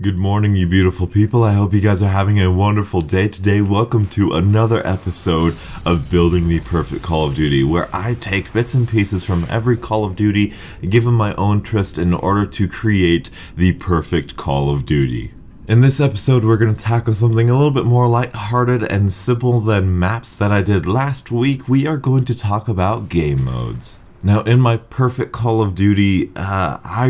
Good morning, you beautiful people. I hope you guys are having a wonderful day today. Welcome to another episode of Building the Perfect Call of Duty, where I take bits and pieces from every Call of Duty and give them my own twist in order to create the perfect Call of Duty. In this episode, we're going to tackle something a little bit more lighthearted and simple than maps that I did last week. We are going to talk about game modes. Now, in my perfect Call of Duty, I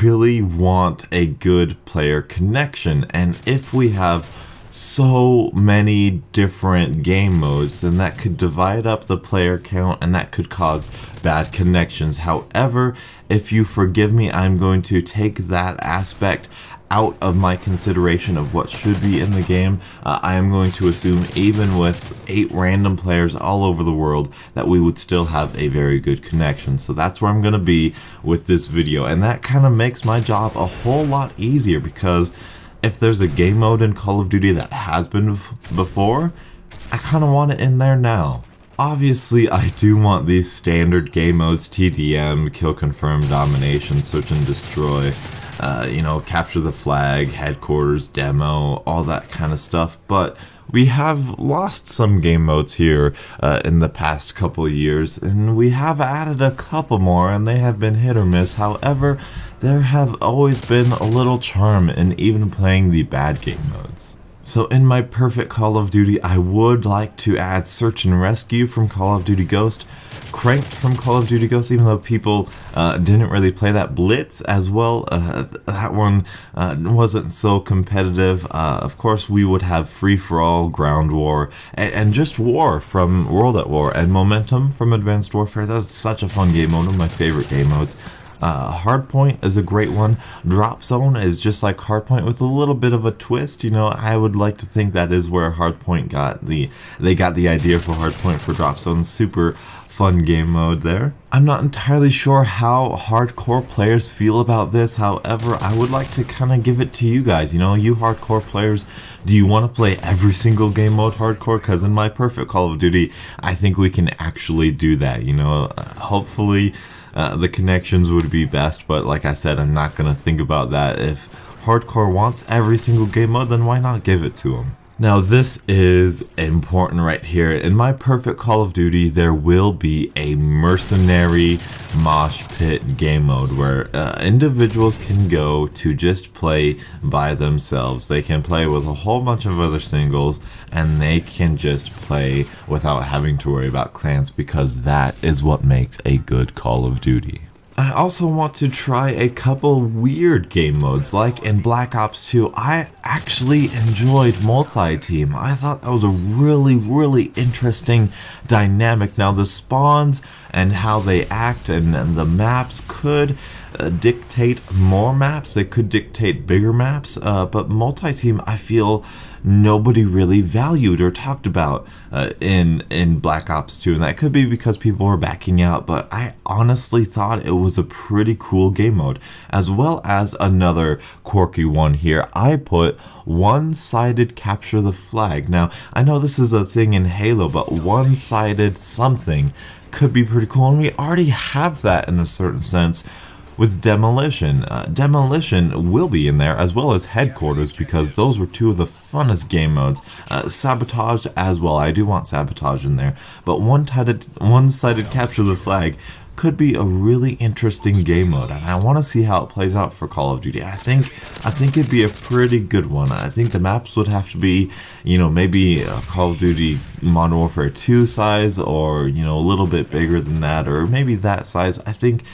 really want a good player connection, and if we have so many different game modes, then that could divide up the player count and that could cause bad connections. However, if you forgive me, I'm going to take that aspect out of my consideration of what should be in the game. I am going to assume even with 8 random players all over the world that we would still have a very good connection. So that's where I'm going to be with this video, and that kind of makes my job a whole lot easier, because if there's a game mode in Call of Duty that has been before, I kind of want it in there now. Obviously, I do want these standard game modes: TDM, Kill Confirm, Domination, Search and Destroy, Capture the Flag, Headquarters, Demo, all that kind of stuff, but we have lost some game modes here in the past couple of years, and we have added a couple more, and they have been hit or miss. However, there have always been a little charm in even playing the bad game modes. So in my perfect Call of Duty, I would like to add Search and Rescue from Call of Duty Ghost, Cranked from Call of Duty Ghost, even though people didn't really play that. Blitz as well, that one wasn't so competitive. Of course, we would have Free-for-All, Ground War, and just War from World at War, and Momentum from Advanced Warfare. That was such a fun game mode, one of my favorite game modes. Hardpoint is a great one. Drop Zone is just like Hardpoint with a little bit of a twist. I would like to think that is where Hardpoint got the idea for Hardpoint for Drop Zone. Super fun game mode there. I'm not entirely sure how hardcore players feel about this. However, I would like to kind of give it to you guys. You hardcore players, do you want to play every single game mode hardcore? Because in my perfect Call of Duty, I think we can actually do that. Hopefully the connections would be best, but like I said, I'm not going to think about that. If hardcore wants every single game mode, then why not give it to them? Now, this is important right here. In my perfect Call of Duty, there will be a mercenary mosh pit game mode where individuals can go to just play by themselves. They can play with a whole bunch of other singles, and they can just play without having to worry about clans, because that is what makes a good Call of Duty. I also want to try a couple weird game modes, like in Black Ops 2. I actually enjoyed multi-team. I thought that was a really interesting dynamic. Now, the spawns and how they act and the maps could dictate more maps. They could dictate bigger maps, but multi-team, I feel nobody really valued or talked about in Black Ops 2, and that could be because people were backing out, but I honestly thought it was a pretty cool game mode. As well as another quirky one here, I put one-sided capture the flag. Now, I know this is a thing in Halo, but one-sided something could be pretty cool, and we already have that in a certain sense with Demolition. Demolition will be in there, as well as Headquarters, because those were two of the funnest game modes. Sabotage as well, I do want Sabotage in there, but one-sided capture the flag could be a really interesting game mode, and I want to see how it plays out for Call of Duty. I think it'd be a pretty good one. I think the maps would have to be, maybe a Call of Duty Modern Warfare 2 size, or a little bit bigger than that, or maybe that size. I think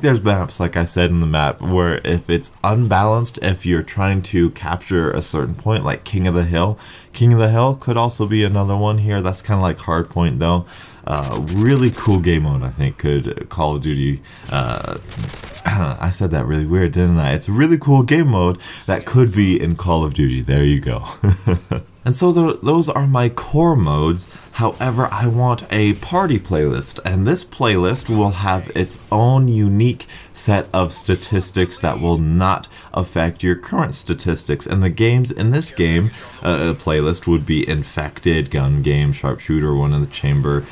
there's maps, like I said in the map, where if it's unbalanced, if you're trying to capture a certain point, like King of the Hill could also be another one here. That's kind of like Hardpoint, though. Really cool game mode, I think, could Call of Duty. I said that really weird, didn't I? It's a really cool game mode that could be in Call of Duty. There you go. And so those are my core modes. However, I want a party playlist, and this playlist will have its own unique set of statistics that will not affect your current statistics. And the games in this game playlist would be Infected, Gun Game, Sharpshooter, One in the Chamber,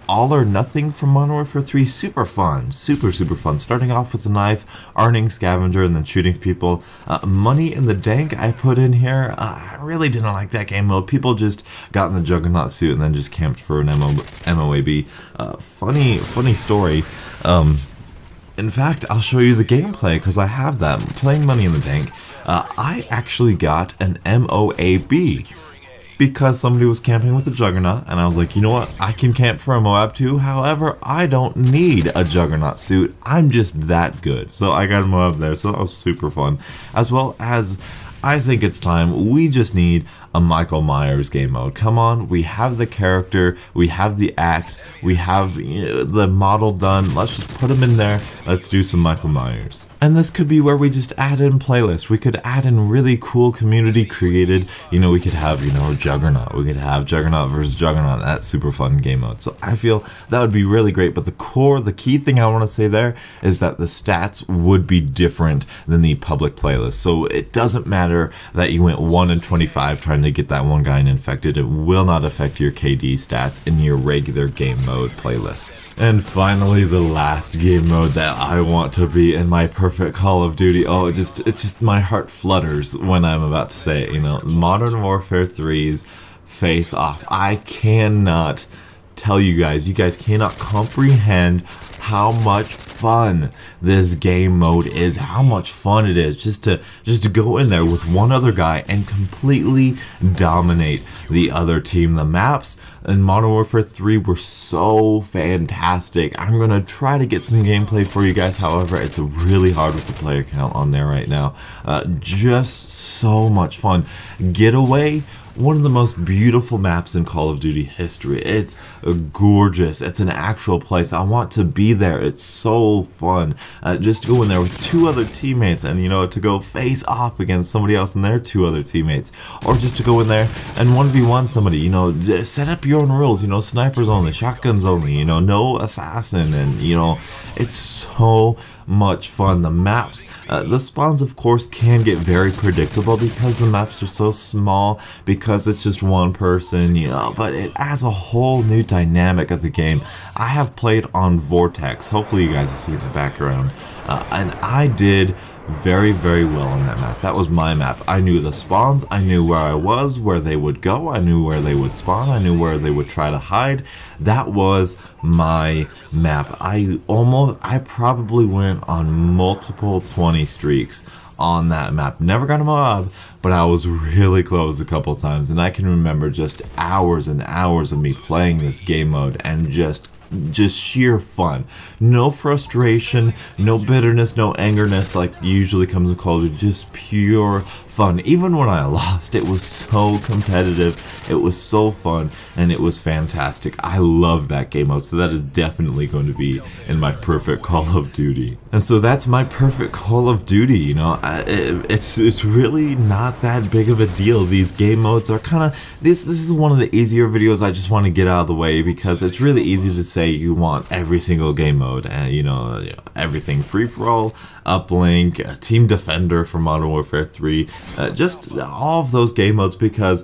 All or Nothing from Modern Warfare 3. Super fun, super fun. Starting off with the knife, arning scavenger, and then shooting people. Money in the Dank I put in here. I really didn't like that game mode. People just got in the Juggernaut suit and then just camped for an M.O.A.B. Funny story. In fact, I'll show you the gameplay because I have that. Playing Money in the Dank, I actually got an M.O.A.B. because somebody was camping with a Juggernaut, and I was like, you know what, I can camp for a M.O.A.B. too, however, I don't need a Juggernaut suit, I'm just that good. So I got a M.O.A.B. there, so that was super fun. As well as, I think it's time, we just need a Michael Myers game mode. Come on, we have the character, we have the axe, we have the model done, let's just put him in there, let's do some Michael Myers. And this could be where we just add in playlists. We could add in really cool community created, we could have, Juggernaut. We could have Juggernaut versus Juggernaut. That's super fun game mode. So I feel that would be really great. But the key thing I want to say there is that the stats would be different than the public playlist. So it doesn't matter that you went 1 in 25 trying to get that one guy infected. It will not affect your KD stats in your regular game mode playlists. And finally, the last game mode that I want to be in my perfect Call of Duty. Oh, it's just my heart flutters when I'm about to say it. Modern Warfare 3's Face Off. I cannot tell you guys cannot comprehend how much fun this game mode is, how much fun it is just to go in there with one other guy and completely dominate the other team. The maps in Modern Warfare 3 were so fantastic. I'm gonna try to get some gameplay for you guys, however, it's really hard with the player count on there right now. Just so much fun. Getaway, one of the most beautiful maps in Call of Duty history. It's gorgeous. It's an actual place. I want to be there. It's so fun. Just to go in there with 2 other teammates and, to go face off against somebody else and their 2 other teammates. Or just to go in there and 1v1 somebody, set up your own rules, snipers only, shotguns only, no assassin, and, it's so much fun. The maps, the spawns of course can get very predictable because the maps are so small, because it's just one person, but it adds a whole new dynamic of the game. I have played on Vortex, hopefully you guys will see in the background, and I did very well on that map. That was my map. I knew the spawns, I knew where I was, where they would go, I knew where they would spawn, I knew where they would try to hide. That was my map. I probably went on multiple 20 streaks on that map. Never got a mob, but I was really close a couple times, and I can remember just hours and hours of me playing this game mode and just sheer fun. No frustration, no bitterness, no angerness like usually comes with Call of Duty, just pure fun. Even when I lost, it was so competitive, it was so fun, and it was fantastic. I love that game mode, so that is definitely going to be in my perfect Call of Duty. And so that's my perfect Call of Duty, it's really not that big of a deal. These game modes are kind of, this is one of the easier videos. I just want to get out of the way because it's really easy to say you want every single game mode, and everything free-for-all, uplink, team defender for Modern Warfare 3, just all of those game modes, because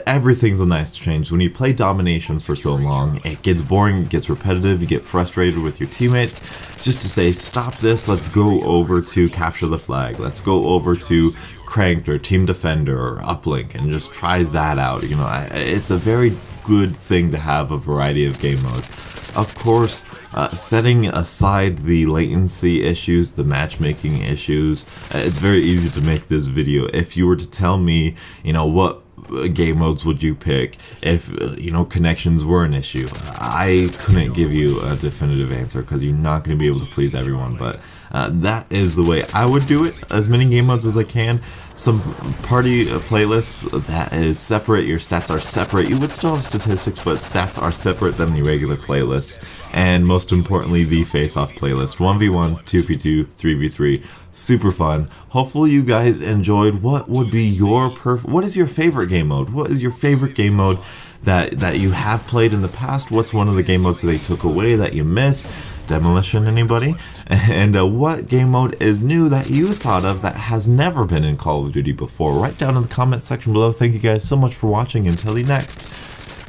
everything's a nice change. When you play domination for so long, it gets boring, it gets repetitive, you get frustrated with your teammates. Just to say, stop this, let's go over to capture the flag, let's go over to cranked or team defender or uplink and just try that out. It's a very good thing to have a variety of game modes. Of course, setting aside the latency issues, the matchmaking issues, it's very easy to make this video. If you were to tell me, what game modes would you pick if connections were an issue, I couldn't give you a definitive answer because you're not going to be able to please everyone, but that is the way I would do it. As many game modes as I can. Some party playlists that is separate, your stats are separate. You would still have statistics, but stats are separate than the regular playlists. And most importantly, the face-off playlist. 1v1, 2v2, 3v3. Super fun. Hopefully you guys enjoyed. What would be your what is your favorite game mode? What is your favorite game mode that you have played in the past? What's one of the game modes that they took away that you miss? Demolition, anybody? And what game mode is new that you thought of that has never been in Call of Duty before? Write down in the comment section below. Thank you guys so much for watching. Until the next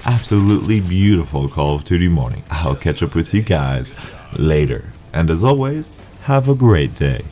absolutely beautiful Call of Duty morning, I'll catch up with you guys later. And as always, have a great day.